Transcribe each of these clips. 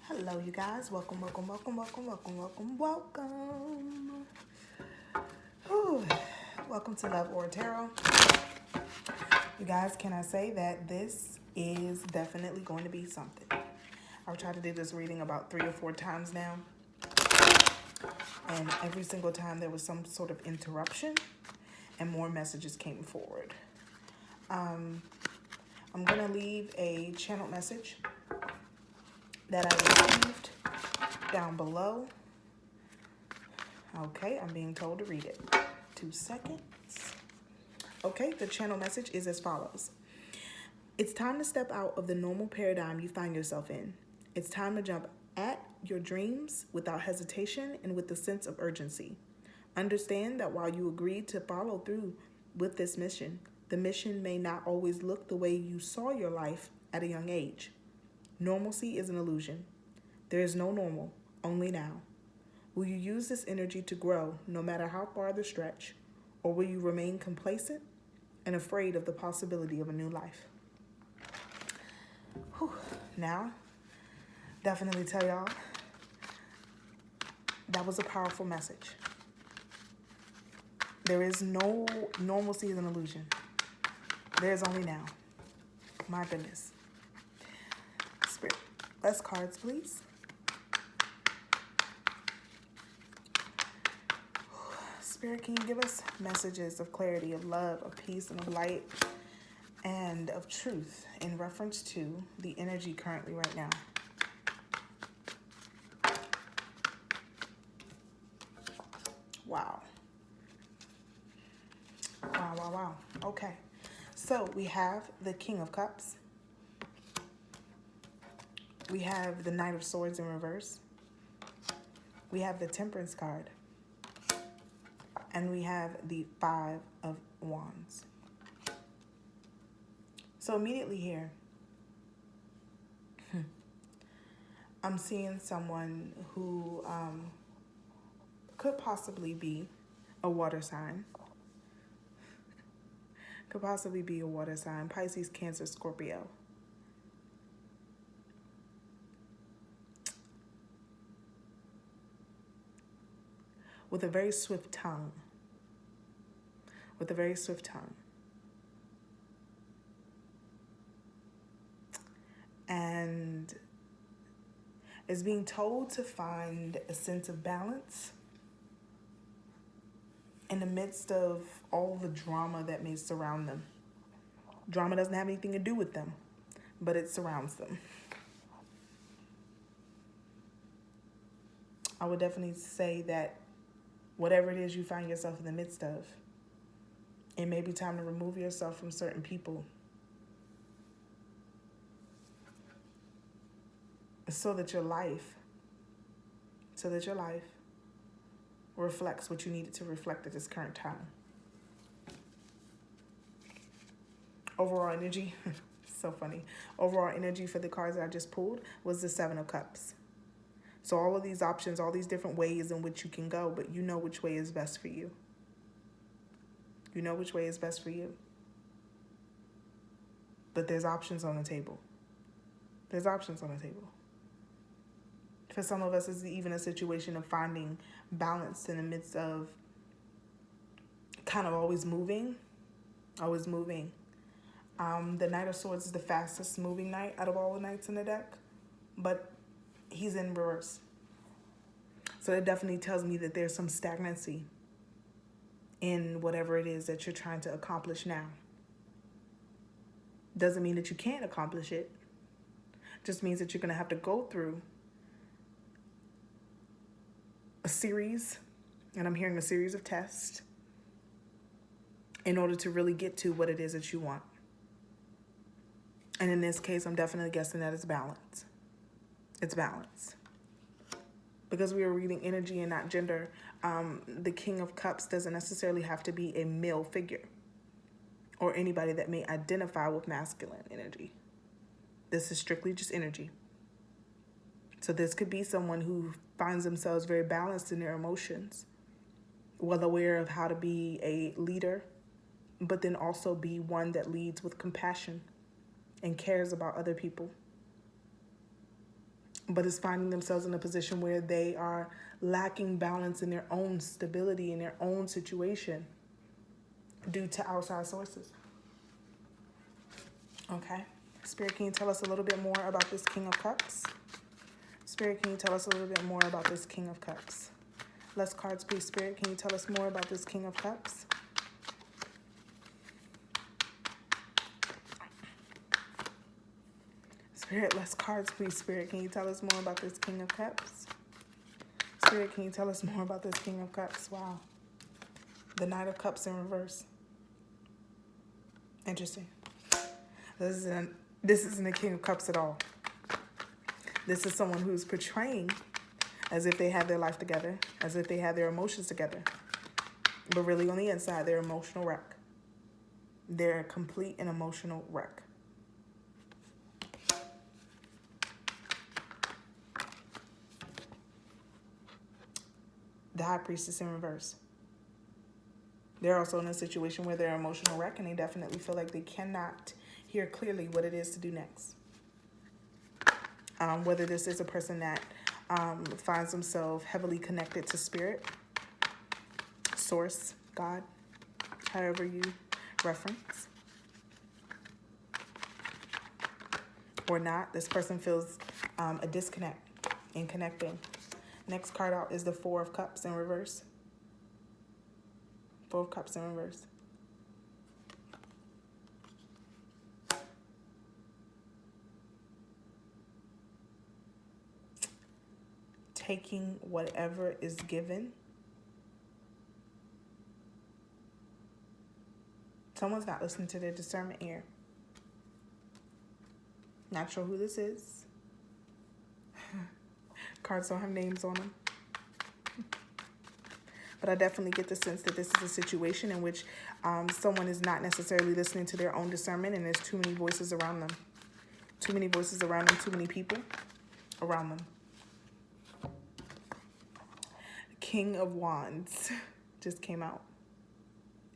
Hello, you guys. Welcome, welcome, welcome, welcome, welcome, welcome, welcome. Whew. Welcome to Love or Tarot. You guys, can I say that this is definitely going to be something? I've tried to do this reading about 3 or 4 times now, and every single time there was some sort of interruption and more messages came forward. I'm going to leave a channel message that I received down below. Okay, I'm being told to read it. 2 seconds. Okay, the channel message is as follows. It's time to step out of the normal paradigm you find yourself in. It's time to jump at your dreams without hesitation and with a sense of urgency. Understand that while you agreed to follow through with this mission, the mission may not always look the way you saw your life at a young age. Normalcy is an illusion. There is no normal, only now. Will you use this energy to grow no matter how far the stretch, or will you remain complacent and afraid of the possibility of a new life? Whew. Now, definitely tell y'all, that was a powerful message. There is no normalcy is an illusion. There is only now. My goodness. Spirit, less cards, please. Spirit, can you give us messages of clarity, of love, of peace, and of light, and of truth in reference to the energy currently right now? Wow. Wow, wow, wow. Okay. So we have the King of Cups. We have the Knight of Swords in reverse. We have the Temperance card. And we have the 5 of Wands. So immediately here, I'm seeing someone who could possibly be a water sign. Could possibly be a water sign. Pisces, Cancer, Scorpio. With a very swift tongue. With a very swift tongue. And is being told to find a sense of balance in the midst of all the drama that may surround them. Drama doesn't have anything to do with them, but it surrounds them. I would definitely say that whatever it is you find yourself in the midst of, it may be time to remove yourself from certain people so that your life reflects what you need it to reflect at this current time. Overall energy, so funny. Overall energy for the cards that I just pulled was the 7 of Cups. So all of these options, all these different ways in which you can go, but you know which way is best for you. You know which way is best for you. But there's options on the table. There's options on the table. For some of us, it's even a situation of finding balance in the midst of kind of always moving. The Knight of Swords is the fastest moving knight out of all the knights in the deck, but he's in reverse. So it definitely tells me that there's some stagnancy in whatever it is that you're trying to accomplish now. Doesn't mean that you can't accomplish it. Just means that you're going to have to go through a series, and I'm hearing a series of tests in order to really get to what it is that you want. And in this case, I'm definitely guessing that it's balance. It's balance. Because we are reading energy and not gender, the King of Cups doesn't necessarily have to be a male figure or anybody that may identify with masculine energy. This is strictly just energy. So this could be someone who finds themselves very balanced in their emotions, well aware of how to be a leader, but then also be one that leads with compassion and cares about other people. but is finding themselves in a position where they are lacking balance in their own stability, in their own situation, due to outside sources. Okay. Spirit, can you tell us a little bit more about this King of Cups? Spirit, can you tell us a little bit more about this King of Cups? Less cards, please. Spirit, can you tell us more about this King of Cups? Spirit, less cards, please. Spirit, can you tell us more about this King of Cups? Spirit, can you tell us more about this King of Cups? Wow. The Knight of Cups in reverse. Interesting. This isn't a King of Cups at all. This is someone who's portraying as if they have their life together, as if they have their emotions together. But really on the inside, they're emotional wreck. They're a complete and emotional wreck. The High Priestess in reverse. They're also in a situation where they're emotional wreck, and they definitely feel like they cannot hear clearly what it is to do next. Whether this is a person that finds themselves heavily connected to spirit, source, God, however you reference, or not, this person feels a disconnect in connecting. Next card out is the Four of Cups in reverse. Four of Cups in reverse. Taking whatever is given. Someone's not listening to their discernment here. Not sure who this is. Cards don't have names on them. But I definitely get the sense that this is a situation in which someone is not necessarily listening to their own discernment, and there's too many voices around them. Too many voices around them, too many people around them. King of Wands just came out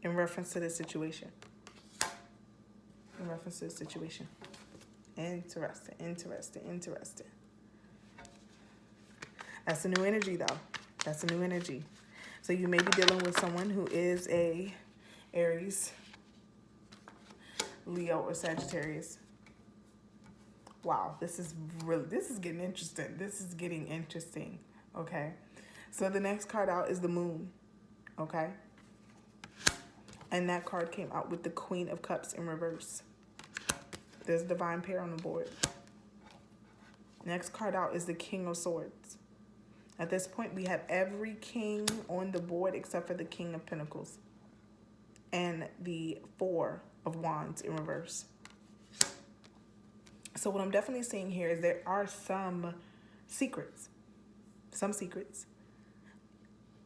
in reference to this situation. In reference to this situation. Interesting, interesting, interesting. That's a new energy, though. That's a new energy. So you may be dealing with someone who is a Aries, Leo, or Sagittarius. Wow, this is getting interesting. This is getting interesting, okay? So the next card out is the Moon, okay? And that card came out with the Queen of Cups in reverse. There's a divine pair on the board. Next card out is the King of Swords. At this point, we have every king on the board except for the King of Pinnacles and the Four of Wands in reverse. So what I'm definitely seeing here is there are some secrets. Some secrets.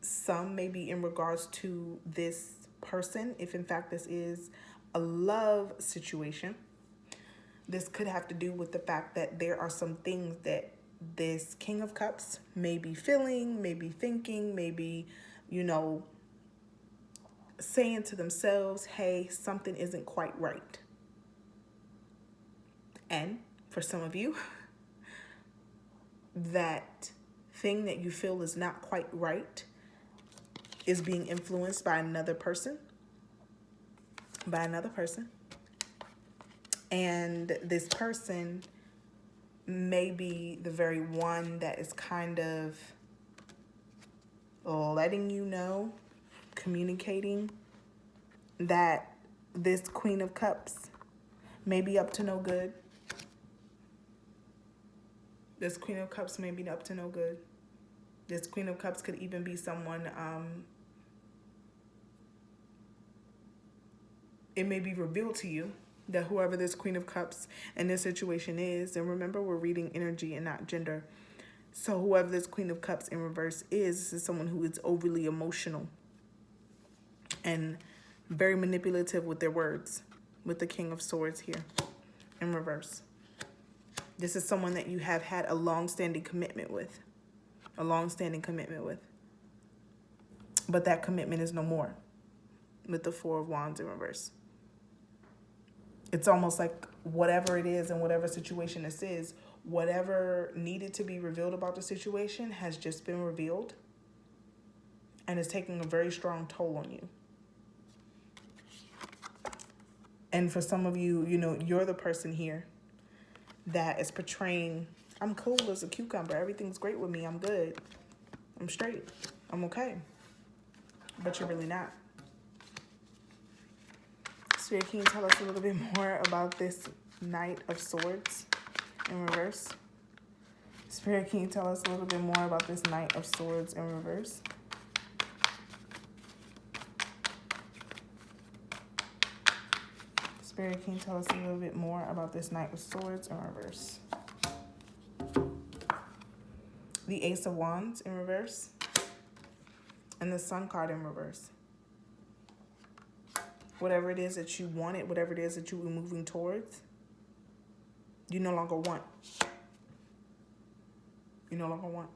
Some maybe in regards to this person, if in fact this is a love situation. This could have to do with the fact that there are some things that this King of Cups may be feeling, may be thinking, maybe, saying to themselves, hey, something isn't quite right. And for some of you, that thing that you feel is not quite right is being influenced by another person. And this person may be the very one that is kind of letting you know, communicating that this Queen of Cups may be up to no good. This Queen of Cups may be up to no good. This Queen of Cups could even be someone, it may be revealed to you that whoever this Queen of Cups in this situation is, and remember, we're reading energy and not gender. So whoever this Queen of Cups in reverse is, this is someone who is overly emotional and very manipulative with their words, with the King of Swords here in reverse. This is someone that you have had a long-standing commitment with. But that commitment is no more with the Four of Wands in reverse. It's almost like whatever it is and whatever situation this is whatever needed to be revealed about the situation has just been revealed and is taking a very strong toll on you. And for some of you, you know, you're the person here that is portraying, I'm cool as a cucumber. Everything's great with me. I'm good. I'm straight. I'm okay. But you're really not. Spirit, can you tell us a little bit more about this Knight of Swords in reverse? Spirit, can you tell us a little bit more about this Knight of Swords in reverse? Spirit, can you tell us a little bit more about this Knight of Swords in reverse? The Ace of Wands in reverse. And the Sun card in reverse. Whatever it is that you wanted, whatever it is that you were moving towards, you no longer want. You no longer want.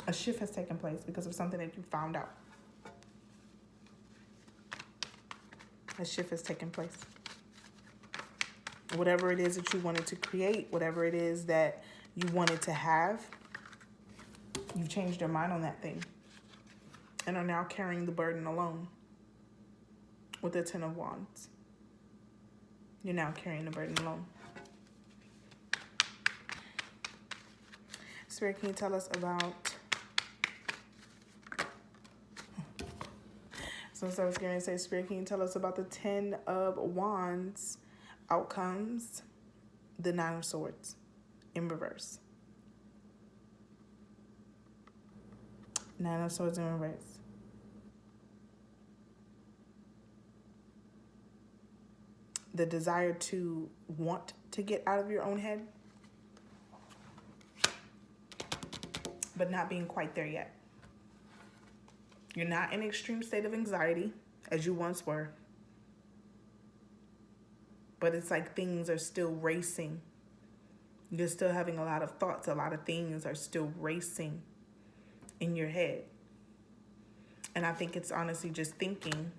A shift has taken place because of something that you found out. A shift has taken place. Whatever it is that you wanted to create, whatever it is that you wanted to have, you've changed your mind on that thing and are now carrying the burden alone with the Ten of Wands. You're now carrying the burden alone. Spirit, can you tell us about... So I was going to say, Spirit, can you tell us about the Ten of Wands outcomes, the Nine of Swords in reverse? Nine of Swords in reverse. The desire to want to get out of your own head, but not being quite there yet. You're not in an extreme state of anxiety as you once were. But it's like things are still racing. You're still having a lot of thoughts. A lot of things are still racing in your head. And I think it's honestly just thinking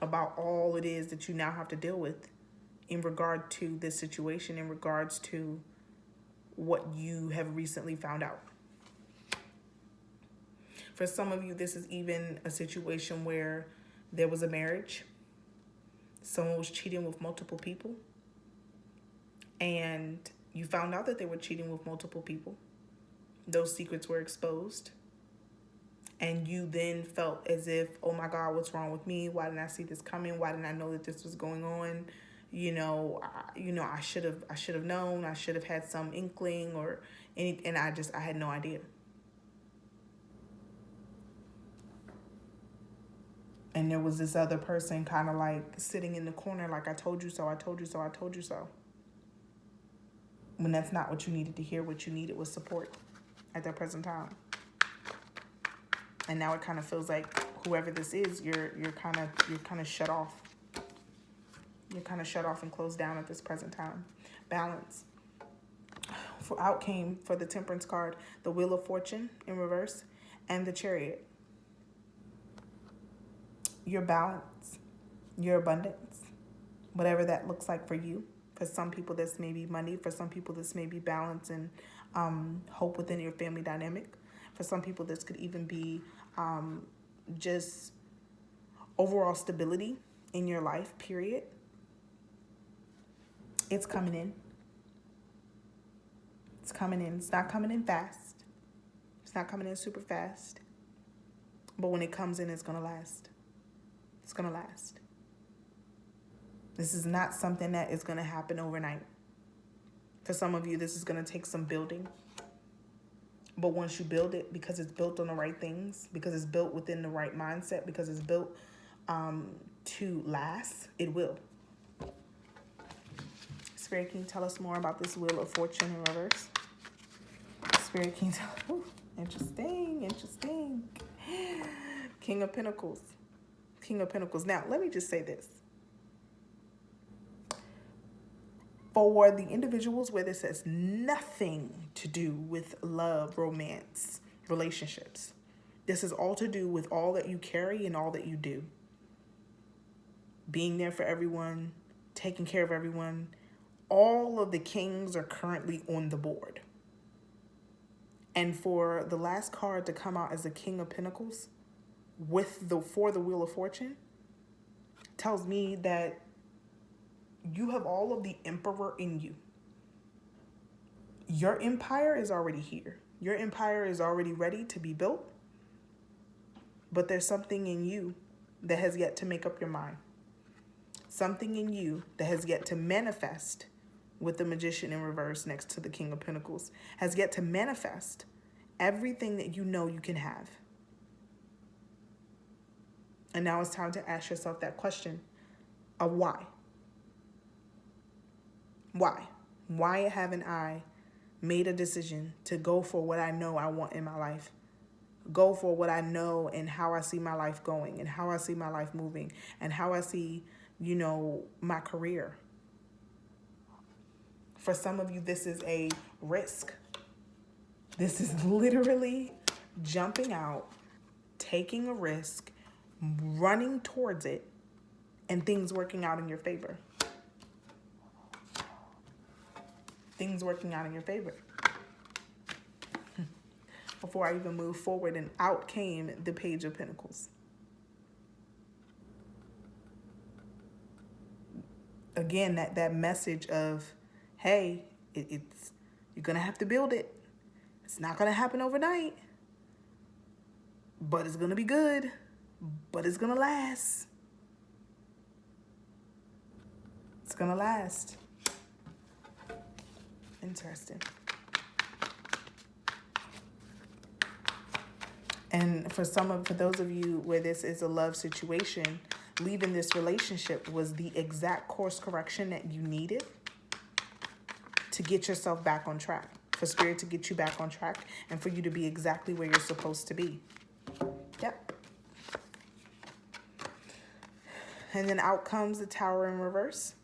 about all it is that you now have to deal with in regard to this situation, in regards to what you have recently found out. For some of you, this is even a situation where there was a marriage. Someone was cheating with multiple people. And you found out that they were cheating with multiple people. Those secrets were exposed. And you then felt as if, oh my God, what's wrong with me? Why didn't I see this coming? Why didn't I know that this was going on? I should have known. I should have had some inkling or any, and I had no idea. And there was this other person kind of like sitting in the corner like, I told you so, I told you so, I told you so. When that's not what you needed to hear. What you needed was support at that present time. And now it kind of feels like whoever this is, you're kind of shut off. You're kind of shut off and closed down at this present time. Balance. Out came for the Temperance card, the Wheel of Fortune in reverse and the Chariot. Your balance, your abundance, whatever that looks like for you. For some people, this may be money. For some people, this may be balance and hope within your family dynamic. For some people, this could even be just overall stability in your life, period. It's coming in. It's coming in. It's not coming in fast. It's not coming in super fast. But when it comes in, it's going to last. It's going to last. This is not something that is going to happen overnight. For some of you, this is going to take some building. But once you build it, because it's built on the right things, because it's built within the right mindset, because it's built to last, it will. Spirit, can you tell us more about this Wheel of Fortune in reverse? Spirit, can you tell us? Ooh, interesting. King of Pinnacles. King of Pinnacles. Now, let me just say this. For the individuals where this has nothing to do with love, romance, relationships, this is all to do with all that you carry and all that you do. Being there for everyone, taking care of everyone. All of the kings are currently on the board. And for the last card to come out as the King of Pinnacles for the Wheel of Fortune tells me that you have all of the Emperor in you. Your empire is already here. Your empire is already ready to be built. But there's something in you that has yet to make up your mind. Something in you that has yet to manifest with the Magician in reverse next to the King of Pentacles, has yet to manifest everything that you know you can have. And now it's time to ask yourself that question of why. Why? Why haven't I made a decision to go for what I know I want in my life? Go for what I know and how I see my life going and how I see my life moving and how I see, my career. For some of you, this is a risk. This is literally jumping out, taking a risk, running towards it, and things working out in your favor. Things working out in your favor. Before I even moved forward, and out came the Page of Pentacles. Again, that message of, hey, it's you're going to have to build it. It's not going to happen overnight. But it's going to be good. But it's going to last. It's going to last. Interesting. And for those of you where this is a love situation, leaving this relationship was the exact course correction that you needed to get yourself back on track, for Spirit to get you back on track, and for you to be exactly where you're supposed to be. Yep. And then out comes the Tower in reverse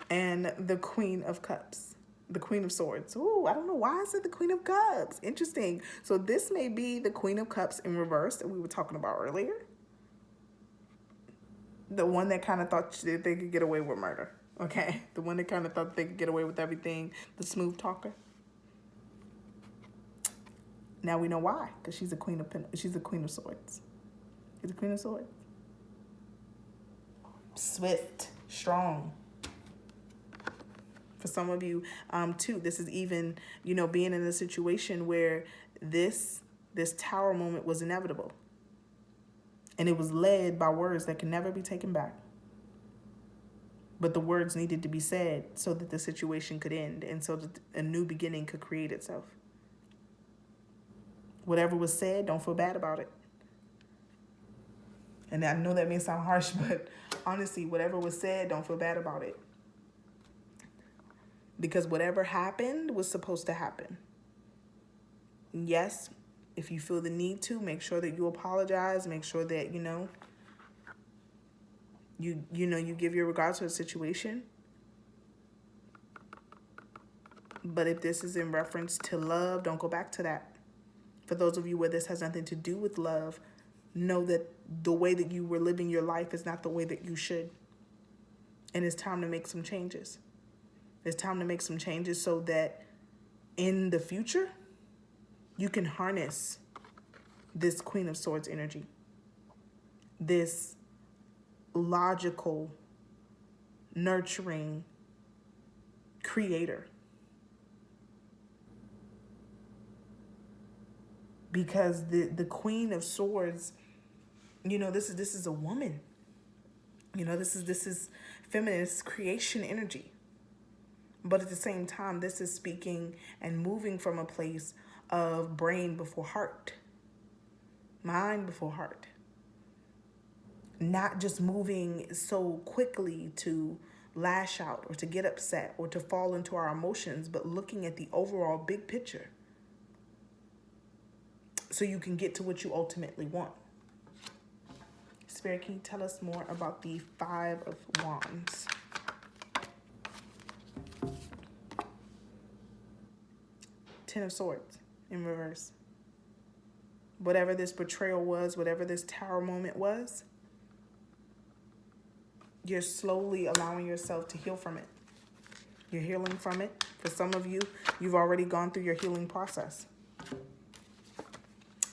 and the Queen of Cups. The Queen of Swords. Ooh, I don't know why I said the Queen of Cups. Interesting. So this may be the Queen of Cups in reverse that we were talking about earlier. The one that kind of thought that they could get away with murder. Okay? The one that kind of thought they could get away with everything. The smooth talker. Now we know why. Because she's a Queen of Swords. She's a Queen of Swords. Swift. Strong. For some of you, too, this is even, being in a situation where this tower moment was inevitable. And it was led by words that can never be taken back. But the words needed to be said so that the situation could end and so that a new beginning could create itself. Whatever was said, don't feel bad about it. And I know that may sound harsh, but honestly, whatever was said, don't feel bad about it. Because whatever happened was supposed to happen. Yes, if you feel the need to, make sure that you apologize. Make sure that, you give your regards to the situation. But if this is in reference to love, don't go back to that. For those of you where this has nothing to do with love, know that the way that you were living your life is not the way that you should. And it's time to make some changes. It's time to make some changes so that in the future, you can harness this Queen of Swords energy. This logical, nurturing creator. Because the Queen of Swords, this is a woman. This is feminist creation energy. But at the same time, this is speaking and moving from a place of brain before heart, mind before heart. Not just moving so quickly to lash out or to get upset or to fall into our emotions, but looking at the overall big picture so you can get to what you ultimately want. Spirit, can you tell us more about the Five of Wands? Ten of Swords in reverse. Whatever this betrayal was, whatever this tower moment was, You're slowly allowing yourself to heal from it. You're healing from it. For some of you, you've already gone through your healing process.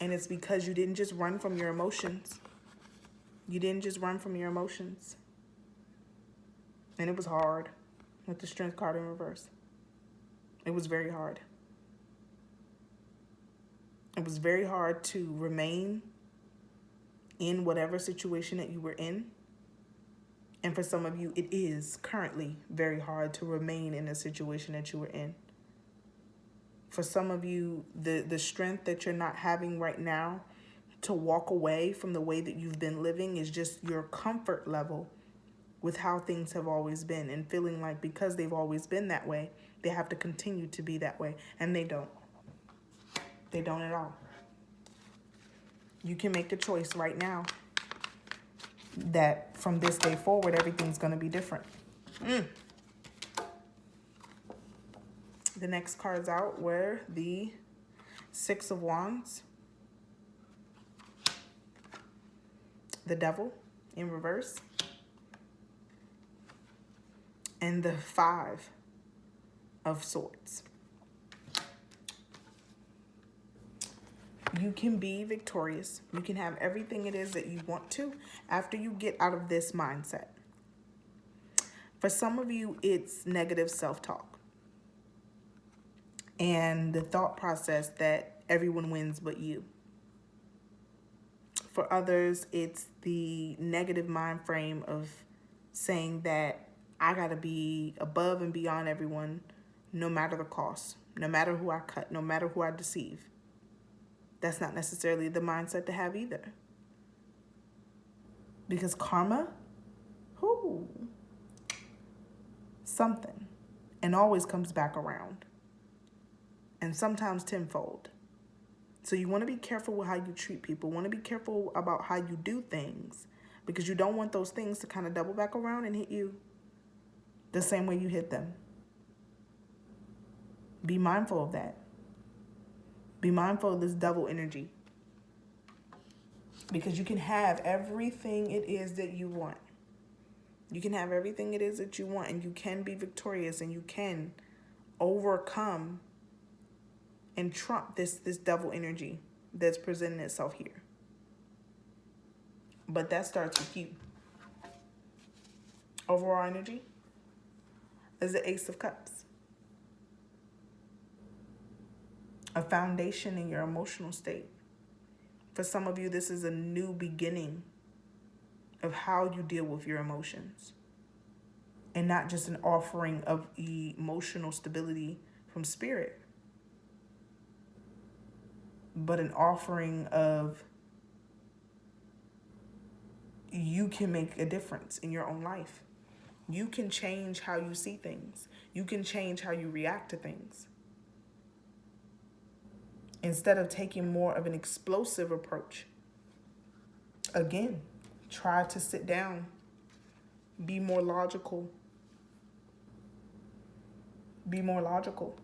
And it's because you didn't just run from your emotions. You didn't just run from your emotions. And it was hard with the Strength card in reverse. It was very hard. It was very hard to remain in whatever situation that you were in. And for some of you, it is currently very hard to remain in a situation that you were in. For some of you, the strength that you're not having right now to walk away from the way that you've been living is just your comfort level with how things have always been, and feeling like because they've always been that way, they have to continue to be that way. And they don't. They don't at all. You can make the choice right now that from this day forward, everything's going to be different. The next cards out were the Six of Wands, the Devil in reverse, and the Five of Swords. You can be victorious. You can have everything it is that you want to after you get out of this mindset. For some of you, it's negative self-talk and the thought process that everyone wins but you. For others, it's the negative mind frame of saying that I gotta be above and beyond everyone, no matter the cost, no matter who I cut, no matter who I deceive. That's not necessarily the mindset to have either. Because karma, something, and always comes back around. And sometimes tenfold. So you want to be careful with how you treat people. Want to be careful about how you do things, because you don't want those things to kind of double back around and hit you the same way you hit them. Be mindful of that. Be mindful of this double energy, because you can have everything it is that you want. You can have everything it is that you want, and you can be victorious, and you can overcome and trump this double energy that's presenting itself here. But that starts with you. Overall energy is the Ace of Cups. A foundation in your emotional state. For some of you, this is a new beginning of how you deal with your emotions. And not just an offering of emotional stability from spirit, but an offering of you can make a difference in your own life. You can change how you see things. You can change how you react to things. Instead of taking more of an explosive approach, again, try to sit down, be more logical. Be more logical.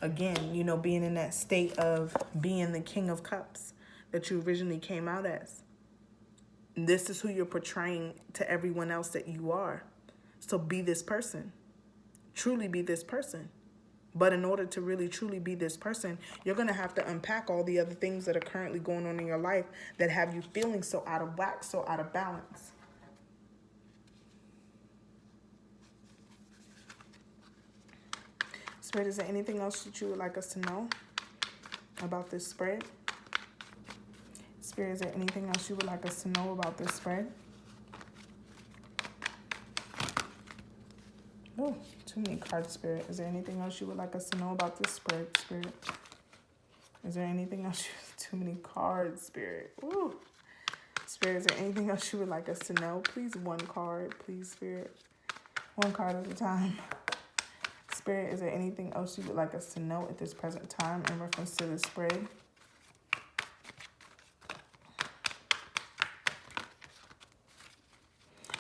Again, you know, being in that state of being the King of Cups that you originally came out as. This is who you're portraying to everyone else that you are. So be this person. Truly be this person. But in order to really truly be this person, you're going to have to unpack all the other things that are currently going on in your life that have you feeling so out of whack, so out of balance. Spirit, is there anything else that you would like us to know about this spread? Spirit, is there anything else you would like us to know about this spread? Oh, too many cards, Spirit. Is there anything else you would like us to know about this spread, Spirit? Is there anything else? Too many cards, Spirit. Ooh. Spirit, is there anything else you would like us to know? Please, one card, please, Spirit. One card at a time. Spirit, is there anything else you would like us to know at this present time in reference to this spread?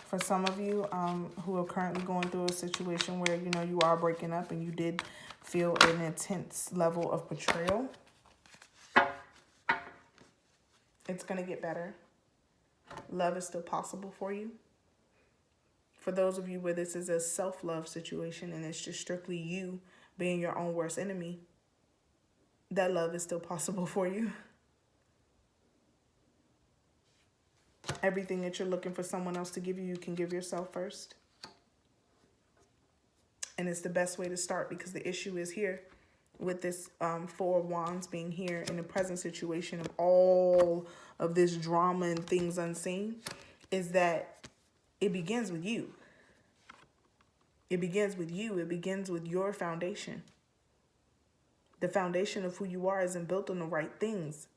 For some of you who are currently going through a situation where, you know, you are breaking up and you did feel an intense level of betrayal, it's going to get better. Love is still possible for you. For those of you where this is a self-love situation and it's just strictly you being your own worst enemy, that love is still possible for you. Everything that you're looking for someone else to give you, you can give yourself first. And it's the best way to start, because the issue is here with this Four of Wands being here in the present situation of all of this drama and things unseen, is that it begins with you. It begins with you. It begins with your foundation. The foundation of who you are isn't built on the right things.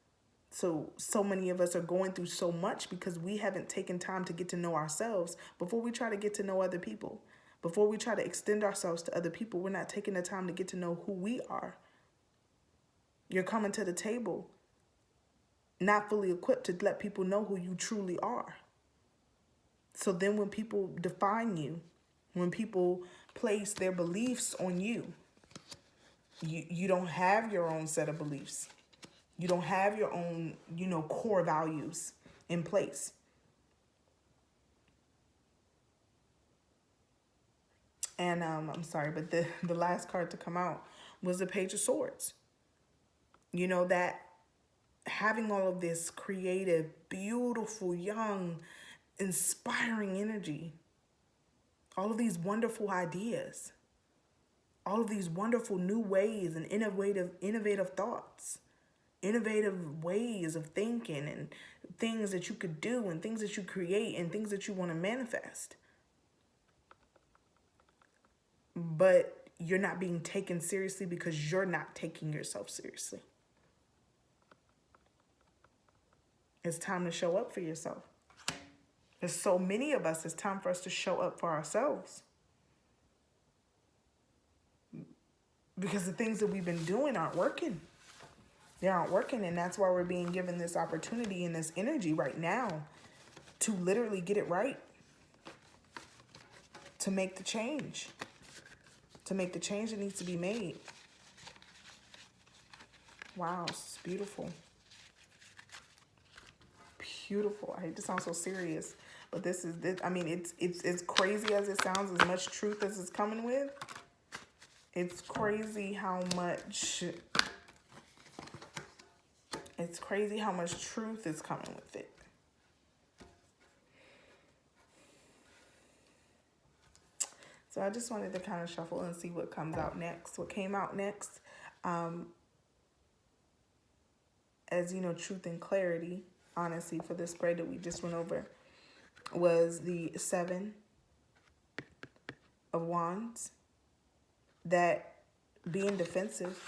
So many of us are going through so much because we haven't taken time to get to know ourselves before we try to get to know other people. Before we try to extend ourselves to other people, we're not taking the time to get to know who we are. You're coming to the table not fully equipped to let people know who you truly are. So then when people define you, when people place their beliefs on you, you don't have your own set of beliefs. You don't have your own, core values in place. And I'm sorry, but the last card to come out was the Page of Swords. That having all of this creative, beautiful, young, inspiring energy, all of these wonderful ideas, all of these wonderful new ways and innovative thoughts, innovative ways of thinking, and things that you could do and things that you create and things that you want to manifest. But you're not being taken seriously because you're not taking yourself seriously. It's time to show up for yourself. There's so many of us, it's time for us to show up for ourselves. Because the things that we've been doing aren't working. They aren't working, and that's why we're being given this opportunity and this energy right now to literally get it right. To make the change. To make the change that needs to be made. Wow, this is beautiful. Beautiful. I hate to sound so serious, but this is, I mean, it's crazy as it sounds, as much truth as it's coming with. It's crazy how much truth is coming with it. So I just wanted to kind of shuffle and see what comes out next. What came out next, as truth and clarity, honestly, for the spread that we just went over, was the Seven of Wands. That being defensive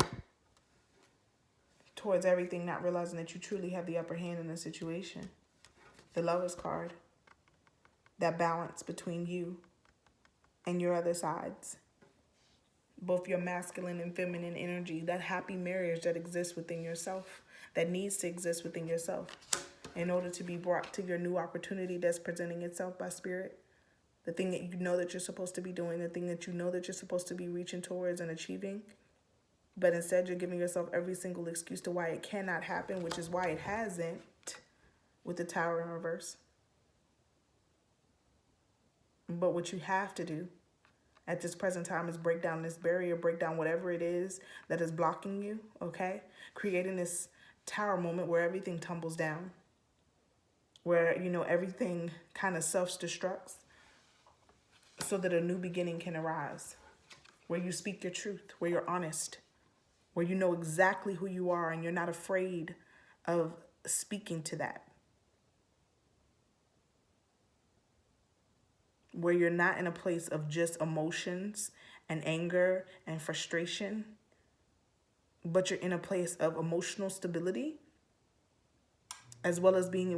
towards everything, not realizing that you truly have the upper hand in the situation. The Lover's card. That balance between you and your other sides. Both your masculine and feminine energy. That happy marriage that exists within yourself. That needs to exist within yourself. In order to be brought to your new opportunity that's presenting itself by spirit. The thing that you know that you're supposed to be doing. The thing that you know that you're supposed to be reaching towards and achieving. But instead you're giving yourself every single excuse to why it cannot happen. Which is why it hasn't. With the Tower in reverse. But what you have to do at this present time is break down this barrier. Break down whatever it is that is blocking you. Okay? Creating this tower moment where everything tumbles down. Where, everything kind of self-destructs. So that a new beginning can arise. Where you speak your truth. Where you're honest. Where you know exactly who you are and you're not afraid of speaking to that. Where you're not in a place of just emotions and anger and frustration. But you're in a place of emotional stability. As well as being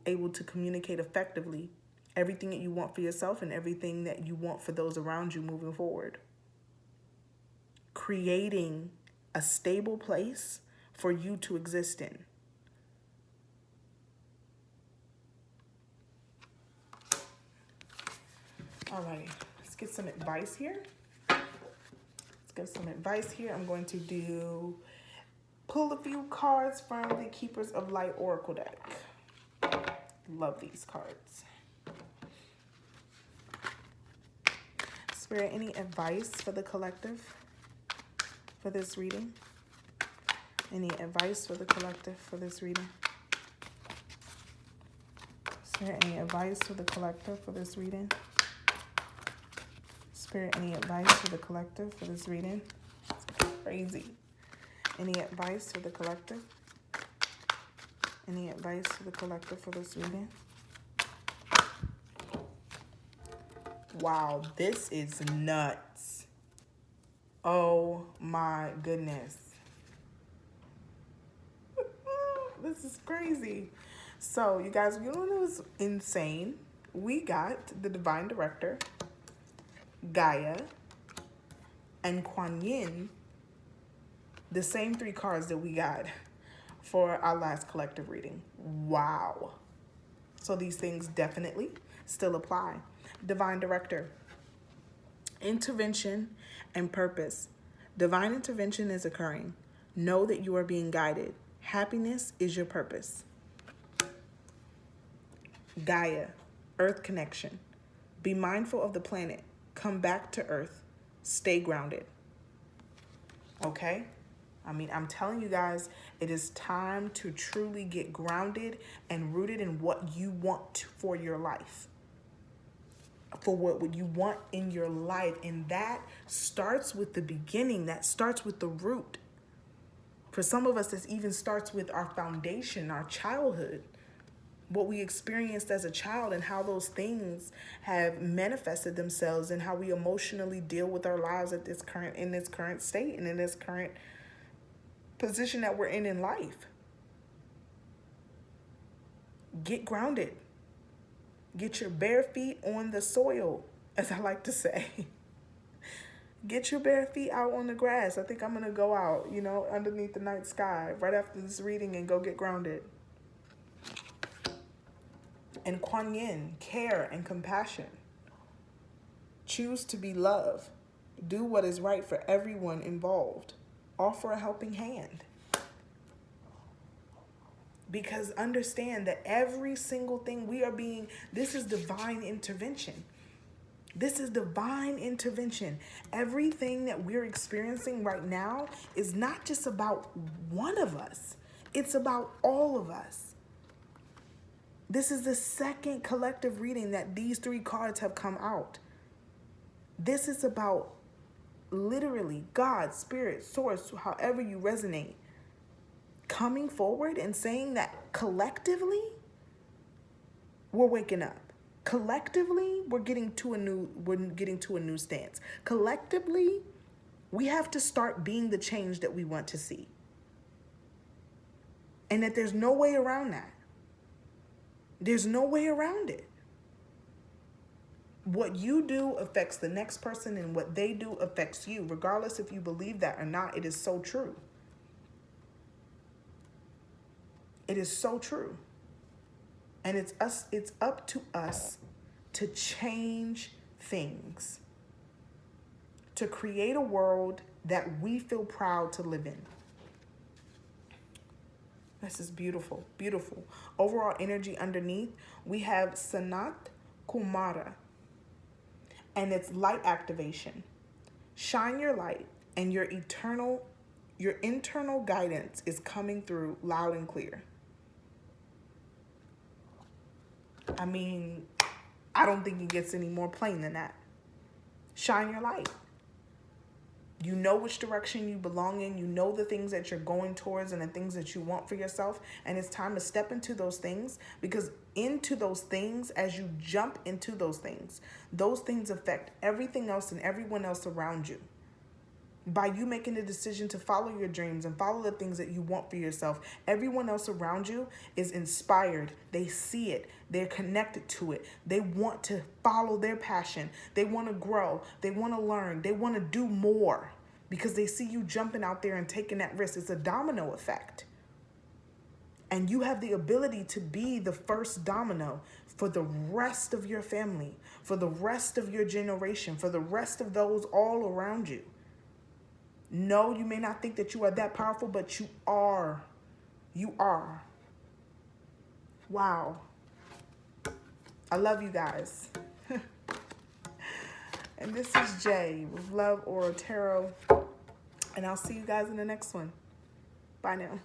able to communicate effectively. Everything that you want for yourself and everything that you want for those around you moving forward. Creating a stable place for you to exist in. Alrighty, let's get some advice here. I'm going to pull a few cards from the Keepers of Light Oracle deck. Love these cards. Spirit, any advice for the collective for this reading? Any advice for the collective for this reading? Spirit, any advice for the collective for this reading? Spirit, any advice for the collective for this reading? It's crazy. Any advice for the collective? Any advice for the collective for this reading? Wow, this is nuts. Oh my goodness. This is crazy. So, you guys, you know what was insane? We got the Divine Director, Gaia, and Kuan Yin, the same 3 cards that we got for our last collective reading. Wow. So these things definitely still apply. Divine Director, intervention and purpose. Divine intervention is occurring. Know that you are being guided. Happiness is your purpose. Gaia, Earth connection. Be mindful of the planet. Come back to Earth. Stay grounded. Okay? I mean, I'm telling you guys, it is time to truly get grounded and rooted in what you want for your life. For what you want in your life. And that starts with the beginning. That starts with the root. For some of us, this even starts with our foundation, our childhood. What we experienced as a child and how those things have manifested themselves and how we emotionally deal with our lives in this current state and in this current position that we're in life. Get grounded. Get your bare feet on the soil, as I like to say. Get your bare feet out on the grass. I think I'm going to go out, underneath the night sky right after this reading and go get grounded. And Kuan Yin, care and compassion. Choose to be love. Do what is right for everyone involved. Offer a helping hand. Because understand that every single thing this is divine intervention. This is divine intervention. Everything that we're experiencing right now is not just about one of us. It's about all of us. This is the second collective reading that these 3 cards have come out. This is about literally God, Spirit, Source, however you resonate, coming forward and saying that collectively, we're waking up. Collectively, we're getting to a new stance. Collectively, we have to start being the change that we want to see. And that there's no way around that. There's no way around it. What you do affects the next person, and what they do affects you. Regardless if you believe that or not, it is so true. It is so true. And it's up to us to change things. To create a world that we feel proud to live in. This is beautiful, beautiful. Overall energy underneath, we have Sanat Kumara. And it's light activation. Shine your light, and your internal guidance is coming through loud and clear. I mean, I don't think it gets any more plain than that. Shine your light. You know which direction you belong in. You know the things that you're going towards and the things that you want for yourself. And it's time to step into those things, because into those things, as you jump into those things affect everything else and everyone else around you. By you making the decision to follow your dreams and follow the things that you want for yourself, everyone else around you is inspired. They see it. They're connected to it. They want to follow their passion. They want to grow. They want to learn. They want to do more because they see you jumping out there and taking that risk. It's a domino effect. And you have the ability to be the first domino for the rest of your family, for the rest of your generation, for the rest of those all around you. No, you may not think that you are that powerful, but you are. You are. Wow. I love you guys. And this is Jay with Love Aura Tarot. And I'll see you guys in the next one. Bye now.